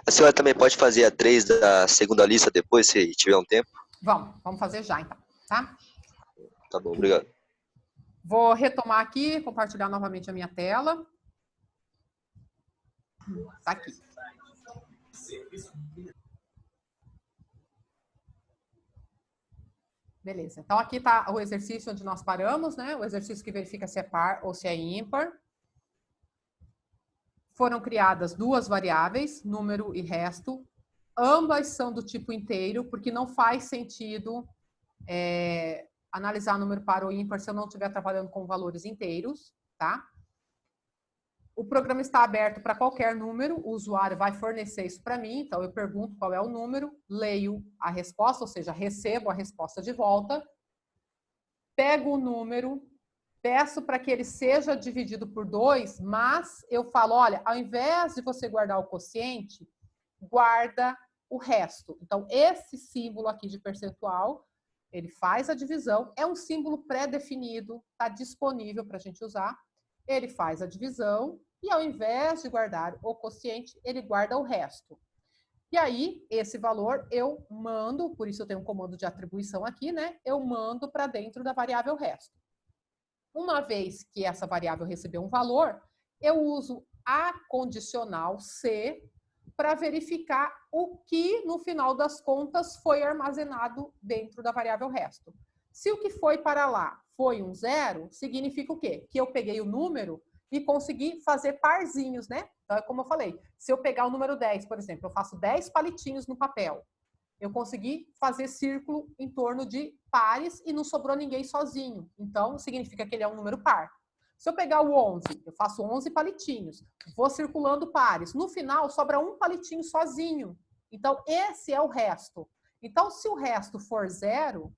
A senhora também pode fazer a 3 da segunda lista depois, se tiver um tempo? Vamos fazer já então, tá? Tá bom, obrigado. Vou retomar aqui, compartilhar novamente a minha tela. Tá aqui. Beleza. Então, aqui está o exercício onde nós paramos, né? O exercício que verifica se é par ou se é ímpar. Foram criadas duas variáveis, número e resto. Ambas são do tipo inteiro, porque não faz sentido analisar número par ou ímpar se eu não estiver trabalhando com valores inteiros, tá? O programa está aberto para qualquer número, o usuário vai fornecer isso para mim, então eu pergunto qual é o número, leio a resposta, ou seja, recebo a resposta de volta, pego o número, peço para que ele seja dividido por 2, mas eu falo, olha, ao invés de você guardar o quociente, guarda o resto. Então, esse símbolo aqui de percentual, ele faz a divisão, é um símbolo pré-definido, está disponível para a gente usar, ele faz a divisão, e ao invés de guardar o quociente, ele guarda o resto. E aí, esse valor eu mando, por isso eu tenho um comando de atribuição aqui, né? Eu mando para dentro da variável resto. Uma vez que essa variável recebeu um valor, eu uso a condicional C para verificar o que, no final das contas, foi armazenado dentro da variável resto. Se o que foi para lá foi um 0, significa o quê? Que eu peguei o número e consegui fazer parzinhos, né? Então, é como eu falei, se eu pegar o número 10, por exemplo, eu faço 10 palitinhos no papel. Eu consegui fazer círculo em torno de pares e não sobrou ninguém sozinho. Então, significa que ele é um número par. Se eu pegar o 11, eu faço 11 palitinhos, vou circulando pares. No final, sobra um palitinho sozinho. Então, esse é o resto. Então, se o resto for 0,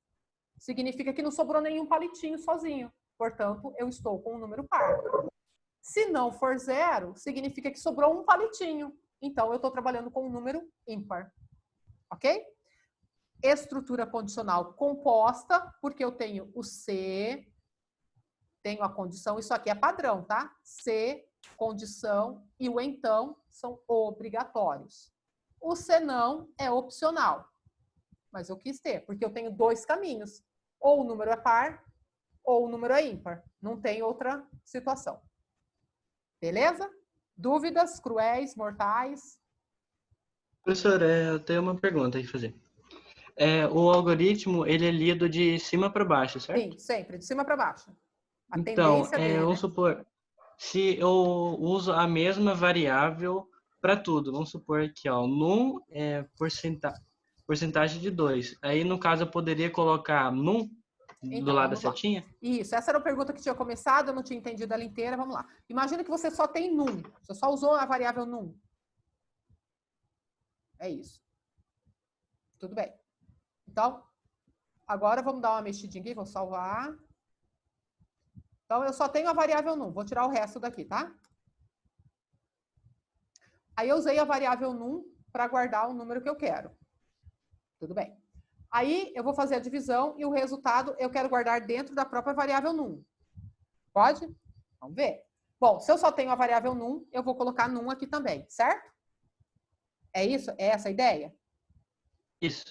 significa que não sobrou nenhum palitinho sozinho. Portanto, eu estou com um número par. Se não for 0, significa que sobrou um palitinho. Então, eu estou trabalhando com um número ímpar. Ok? Estrutura condicional composta, porque eu tenho o C, tenho a condição, isso aqui é padrão, tá? Se, condição e o então são obrigatórios. O senão é opcional, mas eu quis ter, porque eu tenho dois caminhos. Ou o número é par, ou o número é ímpar. Não tem outra situação. Beleza? Dúvidas cruéis, mortais? Professor, eu tenho uma pergunta a fazer. O algoritmo, ele é lido de cima para baixo, certo? Sim, sempre, de cima para baixo. A Então, tendência dele, vamos supor, se eu uso a mesma variável para tudo, vamos supor aqui, ó, num é porcentagem de 2. Aí, no caso, eu poderia colocar num do Então, lado da vamos lá. setinha? Isso, essa era a pergunta que tinha começado, eu não tinha entendido ela inteira, vamos lá. Imagina que você só tem num, você só usou a variável num. É isso. Tudo bem. Então, agora vamos dar uma mexidinha aqui, vou salvar. Então, eu só tenho a variável num, vou tirar o resto daqui, tá? Aí eu usei a variável num para guardar o número que eu quero. Tudo bem. Aí eu vou fazer a divisão e o resultado eu quero guardar dentro da própria variável num. Pode? Vamos ver. Bom, se eu só tenho a variável num, eu vou colocar num aqui também, certo? É isso? É essa a ideia? Isso.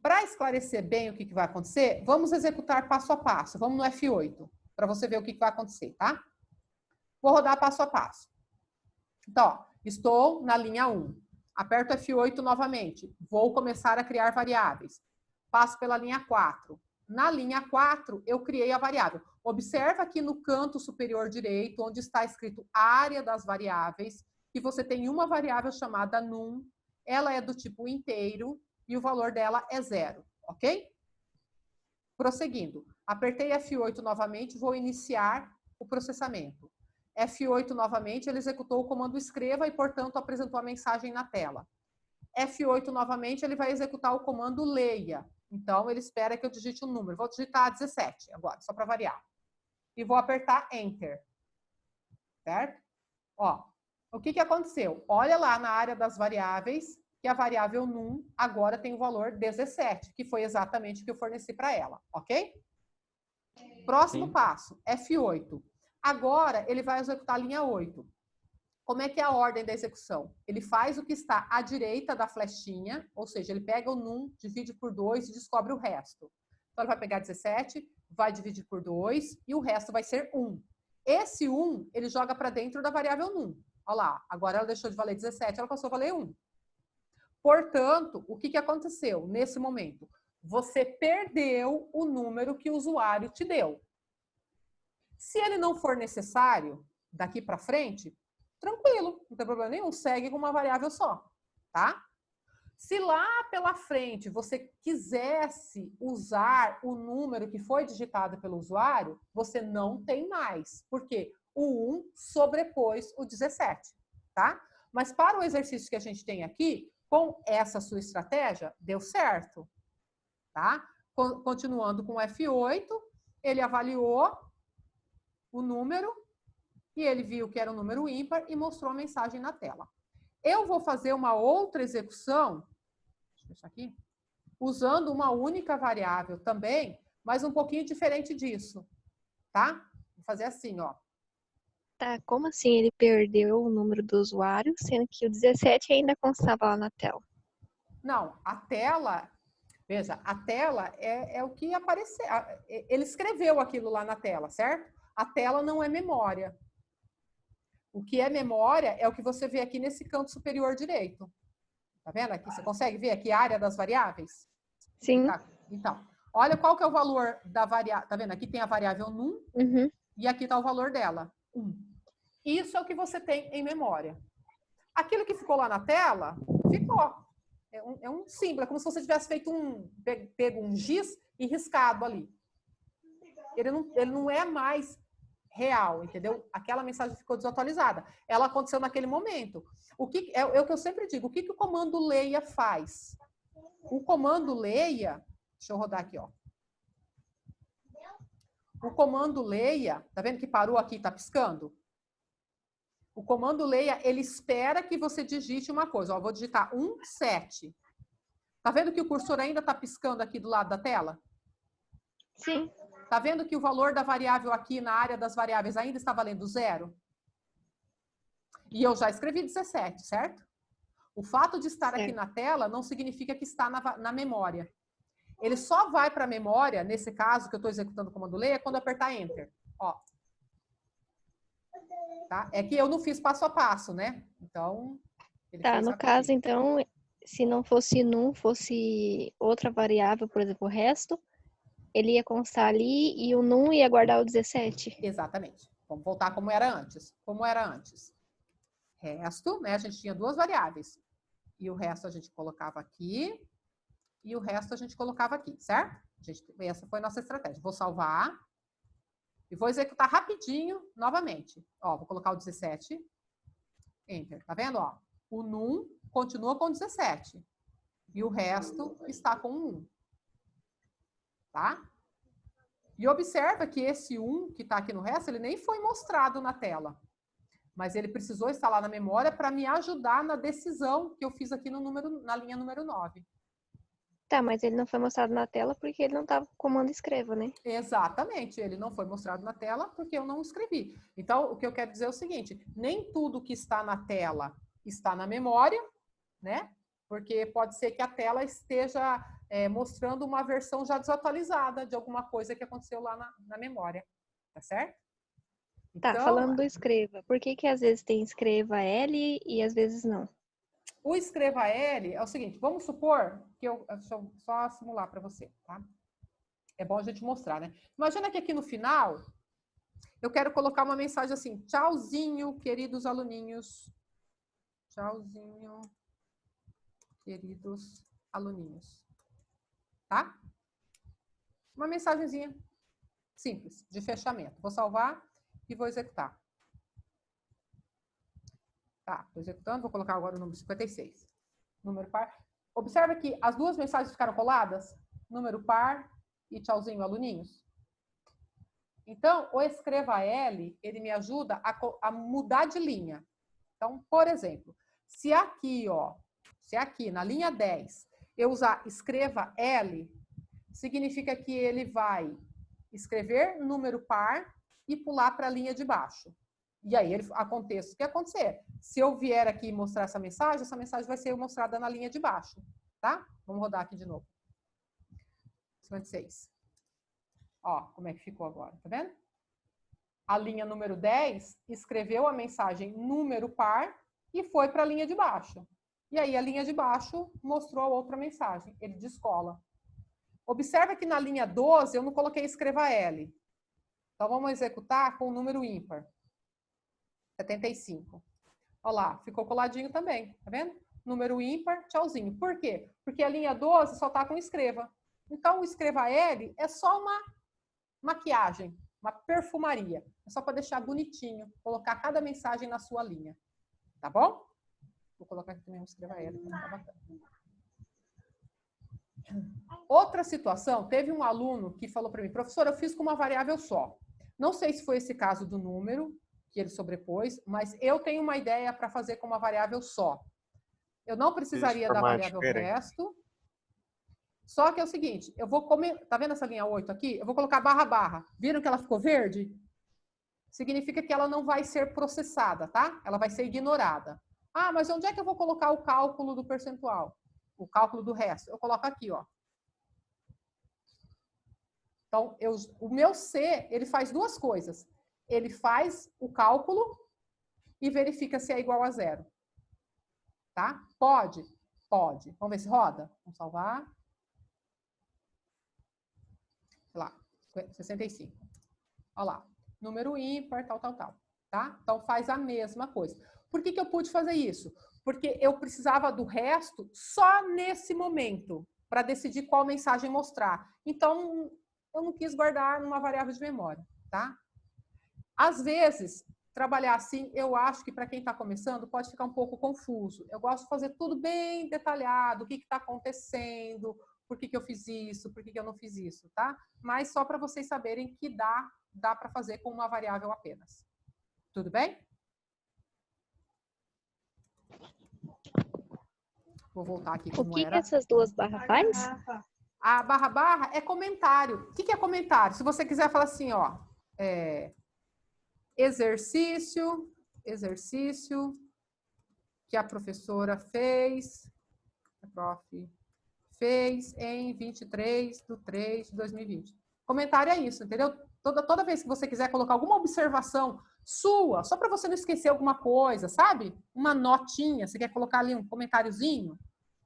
Para esclarecer bem o que vai acontecer, vamos executar passo a passo. Vamos no F8, para você ver o que vai acontecer, tá? Vou rodar passo a passo. Então, ó, estou na linha 1. Aperto F8 novamente. Vou começar a criar variáveis. Passo pela linha 4. Na linha 4, eu criei a variável. Observa aqui no canto superior direito, onde está escrito área das variáveis, que você tem uma variável chamada num. Ela é do tipo inteiro e o valor dela é 0, ok? Prosseguindo. Apertei F8 novamente, vou iniciar o processamento. F8 novamente, ele executou o comando escreva e, portanto, apresentou a mensagem na tela. F8 novamente, ele vai executar o comando leia. Então, ele espera que eu digite um número. Vou digitar 17 agora, só para variar. E vou apertar Enter. Certo? Ó, o que aconteceu? Olha lá na área das variáveis, que a variável num agora tem o valor 17, que foi exatamente o que eu forneci para ela, ok? Próximo passo, F8. Agora, ele vai executar a linha 8. Como é que é a ordem da execução? Ele faz o que está à direita da flechinha, ou seja, ele pega o num, divide por 2 e descobre o resto. Então, ele vai pegar 17, vai dividir por 2 e o resto vai ser 1. Esse 1, ele joga para dentro da variável num. Olha lá, agora ela deixou de valer 17, ela passou a valer 1. Portanto, o que aconteceu nesse momento? Você perdeu o número que o usuário te deu. Se ele não for necessário, daqui para frente, tranquilo, não tem problema nenhum, segue com uma variável só, tá? Se lá pela frente você quisesse usar o número que foi digitado pelo usuário, você não tem mais, porque o 1 sobrepôs o 17, tá? Mas para o exercício que a gente tem aqui, com essa sua estratégia, deu certo, tá? Continuando com o F8, ele avaliou o número e ele viu que era um número ímpar e mostrou a mensagem na tela. Eu vou fazer uma outra execução, deixa eu deixar aqui, usando uma única variável também, mas um pouquinho diferente disso, tá? Vou fazer assim, ó. Tá, como assim ele perdeu o número do usuário, sendo que o 17 ainda constava lá na tela? Não, a tela, veja, a tela é o que apareceu. Ele escreveu aquilo lá na tela, certo? A tela não é memória. O que é memória é o que você vê aqui nesse canto superior direito. Tá vendo aqui? Você consegue ver aqui a área das variáveis? Sim. Então, olha qual que é o valor da variável. Tá vendo? Aqui tem a variável num e aqui está o valor dela, 1. Isso é o que você tem em memória. Aquilo que ficou lá na tela, ficou. É um símbolo, é como se você tivesse feito pego um giz e riscado ali. Ele não é mais real, entendeu? Aquela mensagem ficou desatualizada. Ela aconteceu naquele momento. O que eu sempre digo, o que o comando leia faz? O comando leia, deixa eu rodar aqui, ó. O comando leia, tá vendo que parou aqui e tá piscando? O comando leia, ele espera que você digite uma coisa. Ó, vou digitar 17. Tá vendo que o cursor ainda tá piscando aqui do lado da tela? Sim. Tá vendo que o valor da variável aqui na área das variáveis ainda está valendo 0? E eu já escrevi 17, certo? O fato de estar aqui na tela não significa que está na memória. Ele só vai para a memória, nesse caso que eu estou executando o comando leia, quando eu apertar Enter. Ó. Tá? É que eu não fiz passo a passo, né? Então, tá, no caso, então, se não fosse num, fosse outra variável, por exemplo, o resto, ele ia constar ali e o num ia guardar o 17. Exatamente. Vamos voltar como era antes. Como era antes? Resto, né? A gente tinha duas variáveis. E o resto a gente colocava aqui. E o resto a gente colocava aqui, certo? Essa foi a nossa estratégia. Vou salvar. E vou executar rapidinho, novamente. Ó, vou colocar o 17. Enter. Tá vendo? Ó, o num continua com 17. E o resto está com 1. Tá? E observa que esse 1 que está aqui no resto, ele nem foi mostrado na tela. Mas ele precisou estar lá na memória para me ajudar na decisão que eu fiz aqui na linha número 9. Tá, mas ele não foi mostrado na tela porque ele não estava com o comando escreva, né? Exatamente, ele não foi mostrado na tela porque eu não escrevi. Então, o que eu quero dizer é o seguinte, nem tudo que está na tela está na memória, né? Porque pode ser que a tela esteja mostrando uma versão já desatualizada de alguma coisa que aconteceu lá na memória, tá certo? Tá, Então, falando do escreva, por que às vezes tem escreva L e às vezes não? O escreva L é o seguinte, vamos supor que deixa eu só simular para você, tá? É bom a gente mostrar, né? Imagina que aqui no final, eu quero colocar uma mensagem assim, tchauzinho, queridos aluninhos. Tchauzinho, queridos aluninhos. Tá? Uma mensagenzinha simples, de fechamento. Vou salvar e vou executar. Tá, estou executando, vou colocar agora o número 56. Número par. Observa que as duas mensagens ficaram coladas? Número par e tchauzinho, aluninhos. Então, o escreva L, ele me ajuda a mudar de linha. Então, por exemplo, se aqui, ó, na linha 10, eu usar escreva L, significa que ele vai escrever número par e pular para a linha de baixo. E aí aconteça o que acontecer. Se eu vier aqui mostrar essa mensagem vai ser mostrada na linha de baixo, tá? Vamos rodar aqui de novo. 56. Ó, como é que ficou agora, tá vendo? A linha número 10 escreveu a mensagem número par e foi para a linha de baixo. E aí a linha de baixo mostrou a outra mensagem, ele descola. Observa que na linha 12 eu não coloquei escreva L. Então vamos executar com o número ímpar. 75. Olha lá, ficou coladinho também, tá vendo? Número ímpar, tchauzinho. Por quê? Porque a linha 12 só tá com escreva. Então o escreva L é só uma maquiagem, uma perfumaria. É só para deixar bonitinho, colocar cada mensagem na sua linha. Tá bom? Vou colocar aqui também um escreva L, para ficar bacana. Outra situação, teve um aluno que falou para mim, professora, eu fiz com uma variável só. Não sei se foi esse caso do número que ele sobrepôs, mas eu tenho uma ideia para fazer com uma variável só. Eu não precisaria da variável resto. Só que é o seguinte, eu vou tá vendo essa linha 8 aqui? Eu vou colocar barra barra. Viram que ela ficou verde? Significa que ela não vai ser processada, tá? Ela vai ser ignorada. Ah, mas onde é que eu vou colocar o cálculo do percentual? O cálculo do resto? Eu coloco aqui, ó. Então, o meu C, ele faz duas coisas. Ele faz o cálculo e verifica se é igual a zero. Tá? Pode? Pode. Vamos ver se roda? Vamos salvar. Sei lá, 65. Olha lá. Número ímpar, tal. Tá? Então, faz a mesma coisa. Por que eu pude fazer isso? Porque eu precisava do resto só nesse momento, para decidir qual mensagem mostrar. Então, eu não quis guardar numa variável de memória, tá? Às vezes, trabalhar assim, eu acho que para quem está começando, pode ficar um pouco confuso. Eu gosto de fazer tudo bem detalhado, o que está acontecendo, por que eu fiz isso, por que eu não fiz isso, tá? Mas só para vocês saberem que dá para fazer com uma variável apenas. Tudo bem? Vou voltar aqui como era. O que essas duas barras faz? A barra é comentário. O que é comentário? Se você quiser falar assim, ó, exercício que a professora fez, a prof fez em 23/3/2020. Comentário é isso, entendeu? Toda vez que você quiser colocar alguma observação sua, só para você não esquecer alguma coisa, sabe? Uma notinha, você quer colocar ali um comentáriozinho,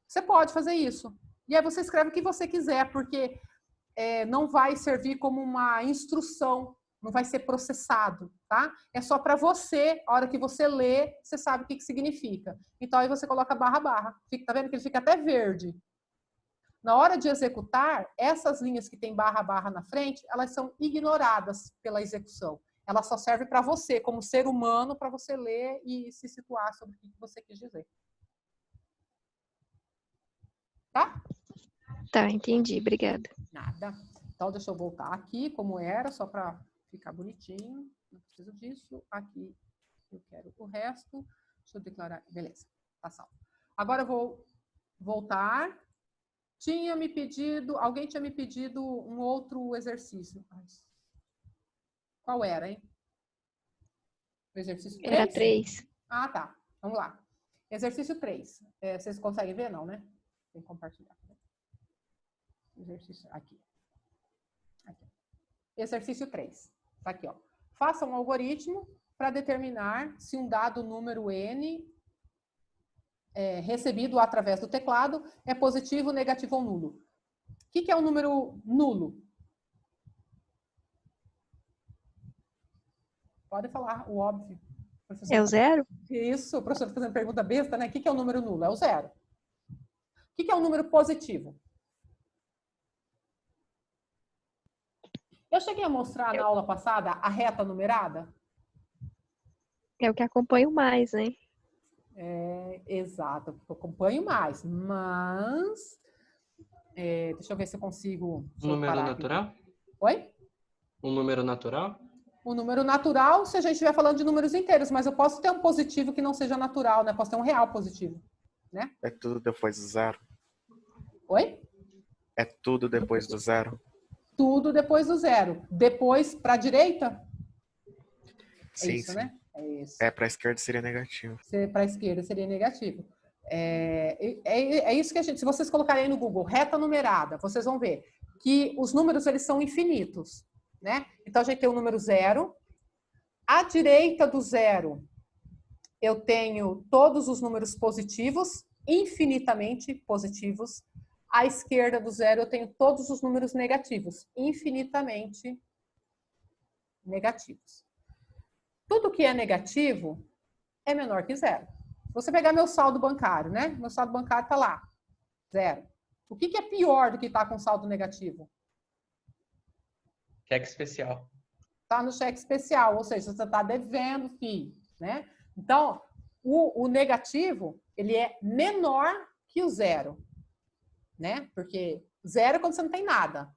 você pode fazer isso. E aí você escreve o que você quiser, porque não vai servir como uma instrução, não vai ser processado, tá? É só para você, a hora que você lê, você sabe o que significa. Então aí você coloca barra barra. Tá vendo que ele fica até verde? Na hora de executar, essas linhas que tem barra barra na frente, elas são ignoradas pela execução. Ela só serve para você, como ser humano, para você ler e se situar sobre o que você quis dizer. Tá? Tá, entendi. Obrigada. Nada. Então, deixa eu voltar aqui, como era, só para ficar bonitinho. Não preciso disso. Aqui eu quero o resto. Deixa eu declarar. Beleza, tá salvo. Agora eu vou voltar. Alguém tinha me pedido um outro exercício. Qual era, hein? O exercício 3? Era 3. Ah, tá. Vamos lá. Exercício 3. Vocês conseguem ver, não, né? Tem que compartilhar. Exercício aqui. Exercício 3. Tá aqui, ó. Faça um algoritmo para determinar se um dado número N recebido através do teclado é positivo, negativo ou nulo. O que é um número nulo? Pode falar, o óbvio. Professor, é o zero? Isso, o professor fazendo pergunta besta, né? O que é um número nulo? É o zero. O que é um número positivo? Eu cheguei a mostrar na aula passada a reta numerada? É o que acompanho mais, né? Exato, eu acompanho mais, mas deixa eu ver se eu consigo. Um número natural? Aqui. Oi? Um número natural? O número natural, se a gente estiver falando de números inteiros, mas eu posso ter um positivo que não seja natural, né? Posso ter um real positivo, né? É tudo depois do zero. Oi? É tudo depois do zero. Tudo depois do zero. Depois para a direita? Sim, isso, sim. Né? É isso. Para a esquerda seria negativo. Para a esquerda seria negativo. É isso que a gente... Se vocês colocarem aí no Google, reta numerada, vocês vão ver que os números, eles são infinitos, né? Então, a gente tem o número 0. À direita do 0, eu tenho todos os números positivos, infinitamente positivos. À esquerda do 0, eu tenho todos os números negativos, infinitamente negativos. Tudo que é negativo é menor que 0. Se você pegar meu saldo bancário, né? Meu saldo bancário está lá, 0. O que é pior do que estar com saldo negativo? Cheque especial. Está no cheque especial, ou seja, você está devendo, filho, né? Então, o negativo, ele é menor que o 0, né? Porque 0 é quando você não tem nada.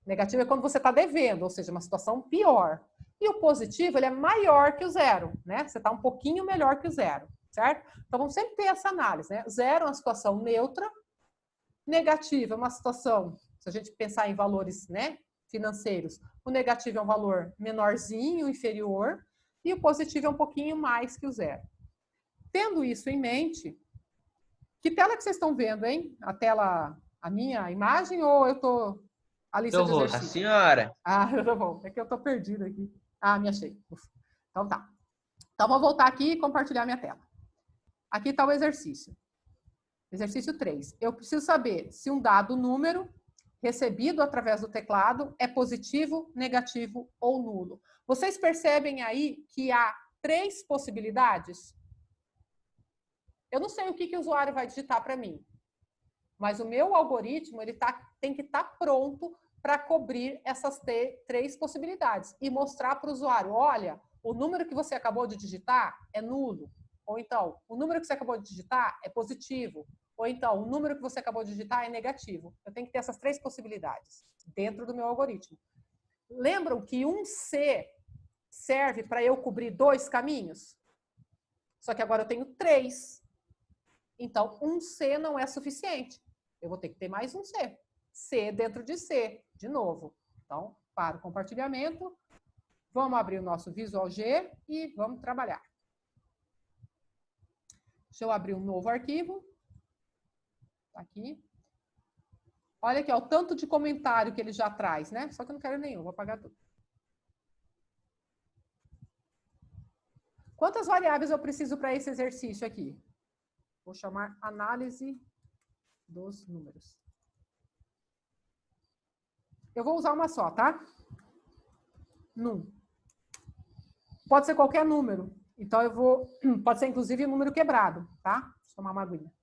Negativo é quando você está devendo, ou seja, uma situação pior. E o positivo, ele é maior que o 0, né? Você está um pouquinho melhor que o 0, certo? Então, vamos sempre ter essa análise, né? 0 é uma situação neutra, negativo é uma situação, se a gente pensar em valores, né, financeiros, o negativo é um valor menorzinho, inferior, e o positivo é um pouquinho mais que o 0. Tendo isso em mente, que tela que vocês estão vendo, hein? A tela, a minha imagem, ou eu tô a lista de A exercícios? senhora. Ah, tá bom. É que eu tô perdido aqui. Ah, me achei. Ufa. Então tá. Então vou voltar aqui e compartilhar minha tela. Aqui está o exercício. Exercício 3. Eu preciso saber se um dado número recebido através do teclado é positivo, negativo ou nulo. Vocês percebem aí que há 3 possibilidades? Eu não sei o que o usuário vai digitar para mim, mas o meu algoritmo ele tem que estar pronto para cobrir essas 3 possibilidades e mostrar para o usuário, olha, o número que você acabou de digitar é nulo, ou então, o número que você acabou de digitar é positivo, ou então, o número que você acabou de digitar é negativo. Eu tenho que ter essas 3 possibilidades dentro do meu algoritmo. Lembram que um C serve para eu cobrir 2 caminhos? Só que agora eu tenho 3. Então, um C não é suficiente. Eu vou ter que ter mais um C. C dentro de C, de novo. Então, para o compartilhamento, vamos abrir o nosso Visual G e vamos trabalhar. Deixa eu abrir um novo arquivo. Aqui. Olha aqui, ó, o tanto de comentário que ele já traz, né? Só que eu não quero nenhum, vou apagar tudo. Quantas variáveis eu preciso para esse exercício aqui? Vou chamar análise dos números. Eu vou usar uma só, tá? Num. Pode ser qualquer número. Então, eu vou... Pode ser, inclusive, um número quebrado, tá? Deixa eu tomar uma aguinha.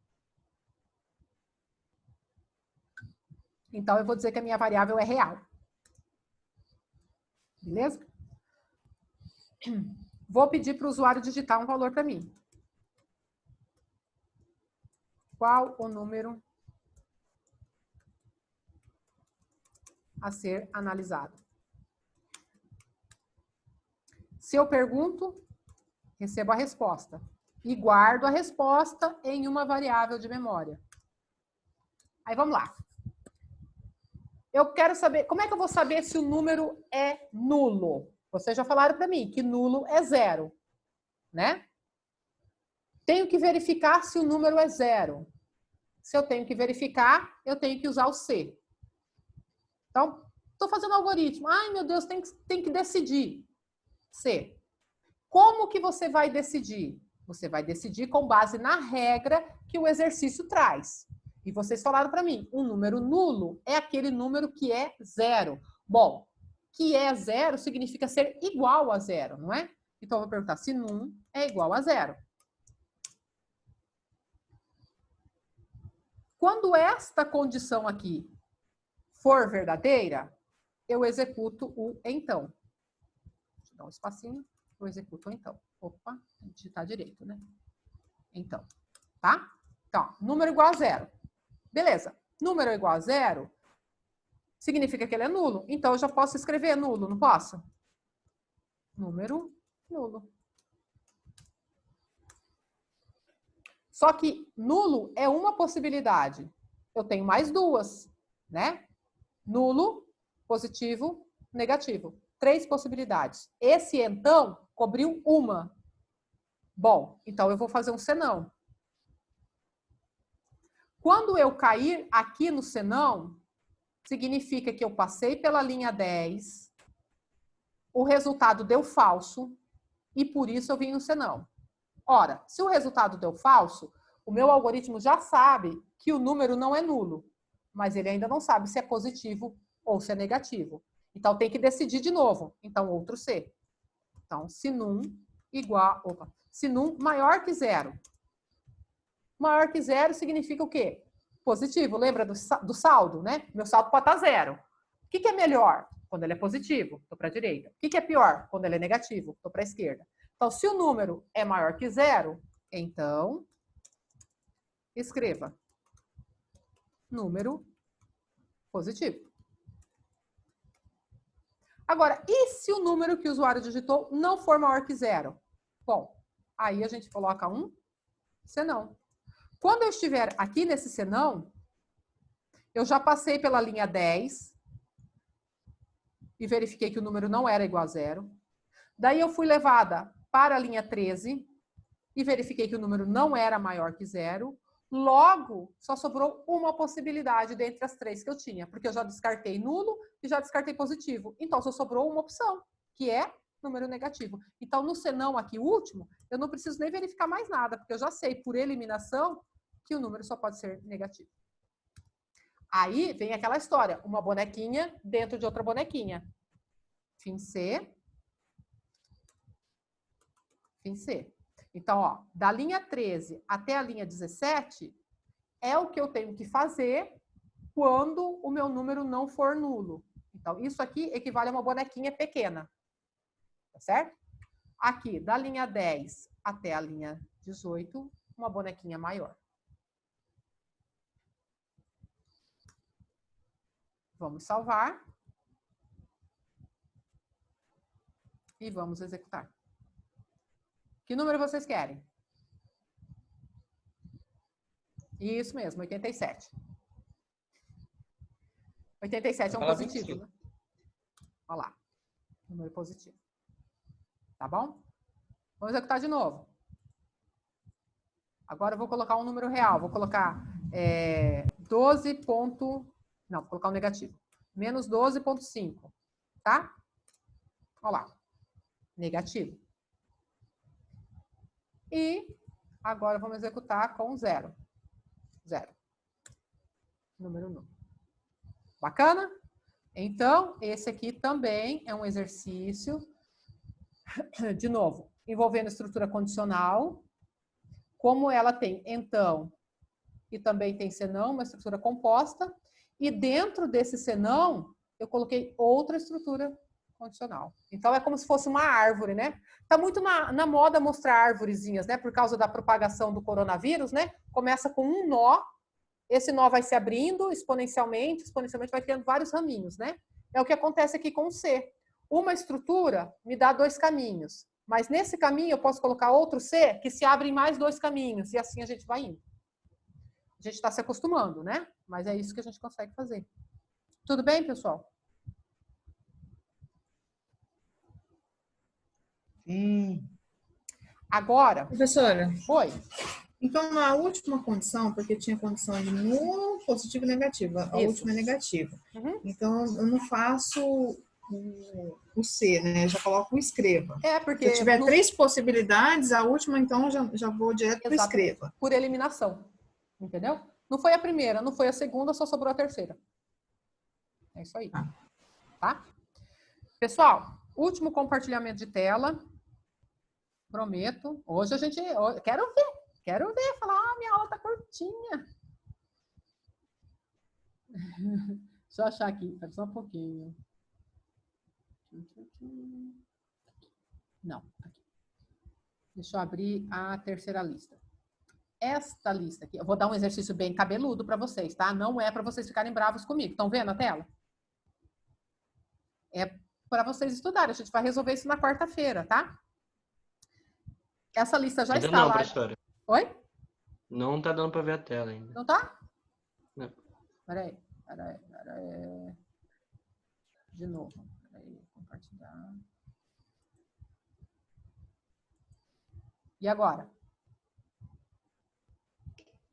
Então, eu vou dizer que a minha variável é real. Beleza? Vou pedir para o usuário digitar um valor para mim. Qual o número a ser analisado? Se eu pergunto, recebo a resposta. E guardo a resposta em uma variável de memória. Aí, vamos lá. Eu quero saber, como é que eu vou saber se o número é nulo? Vocês já falaram para mim que nulo é 0, né? Tenho que verificar se o número é 0. Se eu tenho que verificar, eu tenho que usar o C. Então, estou fazendo algoritmo. Ai, meu Deus, tem que decidir. C. Como que você vai decidir? Você vai decidir com base na regra que o exercício traz. E vocês falaram para mim, um número nulo é aquele número que é 0. Bom, que é 0 significa ser igual a 0, não é? Então, eu vou perguntar se num é igual a 0. Quando esta condição aqui for verdadeira, eu executo o então. Deixa eu dar um espacinho, eu executo o então. Opa, digitar direito, né? Então, tá? Então, número igual a 0. Beleza. Número igual a 0 significa que ele é nulo. Então, eu já posso escrever nulo, não posso? Número nulo. Só que nulo é uma possibilidade. Eu tenho mais 2, né? Nulo, positivo, negativo. 3 possibilidades. Esse, então, cobriu uma. Bom, então eu vou fazer um senão. Quando eu cair aqui no senão, significa que eu passei pela linha 10, o resultado deu falso e por isso eu vim no senão. Ora, se o resultado deu falso, o meu algoritmo já sabe que o número não é nulo, mas ele ainda não sabe se é positivo ou se é negativo. Então tem que decidir de novo. Então outro C. Então se num igual, se num maior que zero. Maior que zero significa o quê? Positivo. Lembra do saldo, né? Meu saldo pode estar zero. O que é melhor? Quando ele é positivo, estou para a direita. O que é pior? Quando ele é negativo, estou para a esquerda. Então, se o número é maior que zero, então, escreva número positivo. Agora, e se o número que o usuário digitou não for maior que zero? Bom, aí a gente coloca um senão. Quando eu estiver aqui nesse senão, eu já passei pela linha 10 e verifiquei que o número não era igual a zero. Daí eu fui levada para a linha 13 e verifiquei que o número não era maior que zero. Logo, só sobrou uma possibilidade dentre as três que eu tinha, porque eu já descartei nulo e já descartei positivo. Então, só sobrou uma opção, que é número negativo. Então, no senão aqui último, eu não preciso nem verificar mais nada, porque eu já sei, por eliminação, que o número só pode ser negativo. Aí vem aquela história, uma bonequinha dentro de outra bonequinha. Fim C. Fim C. Então, ó, da linha 13 até a linha 17 é o que eu tenho que fazer quando o meu número não for nulo. Então, isso aqui equivale a uma bonequinha pequena. Tá certo? Aqui, da linha 10 até a linha 18, uma bonequinha maior. Vamos salvar. E vamos executar. Que número vocês querem? Isso mesmo, 87. 87 é um positivo, né? Olha lá. Número positivo. Tá bom? Vamos executar de novo. Agora eu vou colocar um número real. Vou colocar 12. Não, vou colocar um negativo. Menos 12,5. Tá? Olha lá. Negativo. E agora vamos executar com 0. 0. Número 1. Bacana? Então, esse aqui também é um exercício, de novo, envolvendo estrutura condicional. Como ela tem então e também tem senão, uma estrutura composta. E dentro desse senão, eu coloquei outra estrutura condicional. Então, é como se fosse uma árvore, né? Tá muito na moda mostrar árvorezinhas, né? Por causa da propagação do coronavírus, né? Começa com um nó, esse nó vai se abrindo exponencialmente vai criando vários raminhos, né? É o que acontece aqui com o C. Uma estrutura me dá 2 caminhos, mas nesse caminho eu posso colocar outro C que se abre em mais 2 caminhos, e assim a gente vai indo. A gente está se acostumando, né? Mas é isso que a gente consegue fazer. Tudo bem, pessoal? Agora... Professora, Oi. então na última condição, porque tinha condição de nulo, positivo e negativo, a Isso. última é negativa. Uhum. Então eu não faço o C, né? Eu já coloco o escreva. Porque... Se eu tiver 3 possibilidades, a última então já vou direto para o escreva. Por eliminação. Entendeu? Não foi a primeira, não foi a segunda, só sobrou a terceira. É isso aí. Tá? Pessoal, último compartilhamento de tela. Prometo. Hoje a gente... Quero ver. Falar, minha aula tá curtinha. Deixa eu achar aqui. Espera só um pouquinho. Não. Aqui. Deixa eu abrir a terceira lista. Esta lista aqui, eu vou dar um exercício bem cabeludo para vocês, tá? Não é para vocês ficarem bravos comigo. Estão vendo a tela? É para vocês estudarem. A gente vai resolver isso na quarta-feira, tá? Essa lista já Ainda está não, lá. professora. Oi? Não tá dando para ver a tela ainda. Não tá? Não. Peraí. De novo. Peraí, compartilhar. E agora?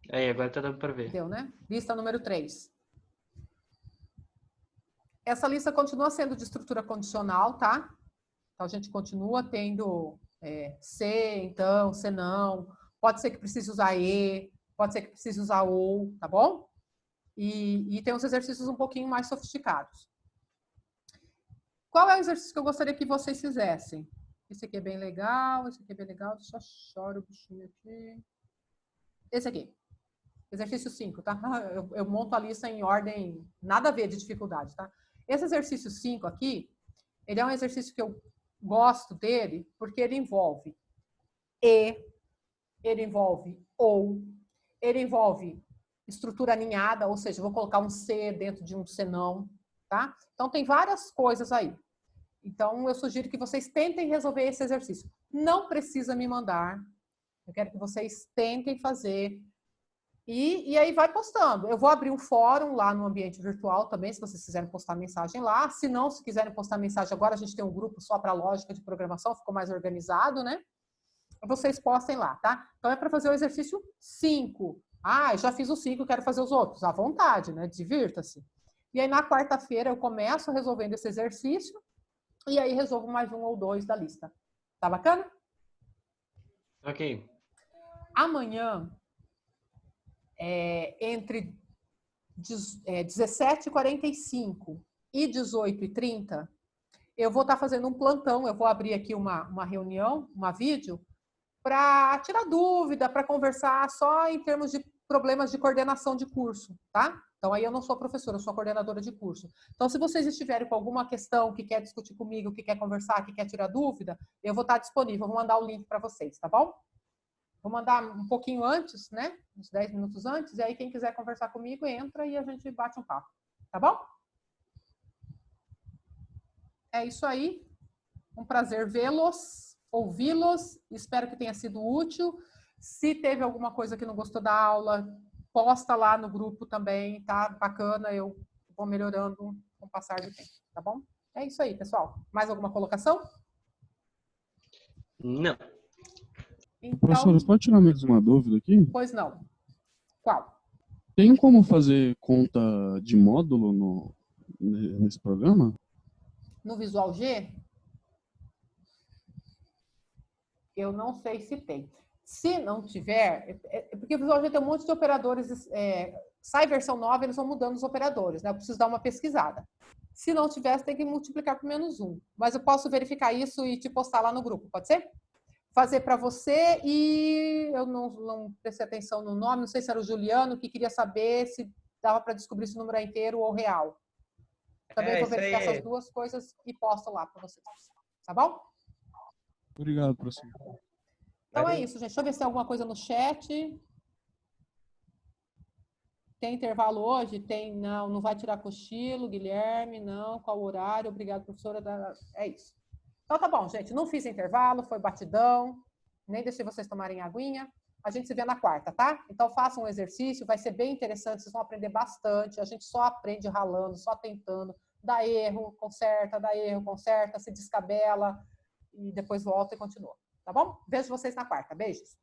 Aí, agora tá dando para ver. Deu, né? Lista número 3. Essa lista continua sendo de estrutura condicional, tá? Então, a gente continua tendo se, então, se não. Pode ser que precise usar e, pode ser que precise usar ou, tá bom? E tem uns exercícios um pouquinho mais sofisticados. Qual é o exercício que eu gostaria que vocês fizessem? Esse aqui é bem legal, esse aqui é bem legal. Deixa eu chorar o bichinho aqui. Esse aqui. Exercício 5, tá? Eu monto a lista em ordem, nada a ver de dificuldade, tá? Esse exercício 5 aqui, ele é um exercício que eu gosto dele porque ele envolve e, ele envolve ou, ele envolve estrutura aninhada, ou seja, vou colocar um se dentro de um senão, tá? Então, tem várias coisas aí. Então, eu sugiro que vocês tentem resolver esse exercício. Não precisa me mandar. Eu quero que vocês tentem fazer. E aí vai postando. Eu vou abrir um fórum lá no ambiente virtual também, se vocês quiserem postar mensagem lá. Se não, se quiserem postar mensagem agora, a gente tem um grupo só para lógica de programação, ficou mais organizado, né? Vocês postem lá, tá? Então, é para fazer o exercício 5. Ah, eu já fiz o 5, quero fazer os outros. À vontade, né? Divirta-se. E aí, na quarta-feira, eu começo resolvendo esse exercício e aí resolvo mais um ou dois da lista. Tá bacana? Ok. Amanhã, entre 17h45 e 18h30, eu vou estar fazendo um plantão, eu vou abrir aqui uma reunião, uma vídeo, para tirar dúvida, para conversar só em termos de problemas de coordenação de curso, tá? Então, aí eu não sou professora, eu sou coordenadora de curso. Então, se vocês estiverem com alguma questão que quer discutir comigo, que quer conversar, que quer tirar dúvida, eu vou estar disponível, vou mandar o link para vocês, tá bom? Vou mandar um pouquinho antes, né? Uns 10 minutos antes, e aí quem quiser conversar comigo, entra e a gente bate um papo, tá bom? É isso aí. Um prazer vê-los, ouvi-los. Espero que tenha sido útil. Se teve alguma coisa que não gostou da aula, posta lá no grupo também, tá? Bacana, eu vou melhorando com o passar do tempo, tá bom? É isso aí, pessoal. Mais alguma colocação? Não. Então, Professora, você pode tirar mais uma dúvida aqui? pois não. Qual? Tem como fazer conta de módulo nesse programa? No Visual G? Eu não sei se tem. Se não tiver, porque o Visual G tem um monte de operadores, sai versão nova, eles vão mudando os operadores, né? Eu preciso dar uma pesquisada. Se não tiver, você tem que multiplicar por -1. Mas eu posso verificar isso e te postar lá no grupo, pode ser? Fazer para você e eu não prestei atenção no nome, não sei se era o Juliano, que queria saber se dava para descobrir se o número é inteiro ou real. Também vou verificar essas duas coisas e posto lá para vocês. Tá bom? Obrigado, professor. Então é isso, gente. Deixa eu ver se tem alguma coisa no chat. Tem intervalo hoje? Tem, não. Não vai tirar cochilo, Guilherme, não. Qual o horário? Obrigado, professora. É isso. Então tá bom, gente. Não fiz intervalo, foi batidão. Nem deixei vocês tomarem aguinha. A gente se vê na quarta, tá? Então façam um exercício, vai ser bem interessante, vocês vão aprender bastante. A gente só aprende ralando, só tentando. Dá erro, conserta, se descabela e depois volta e continua. Tá bom? Vejo vocês na quarta. Beijos.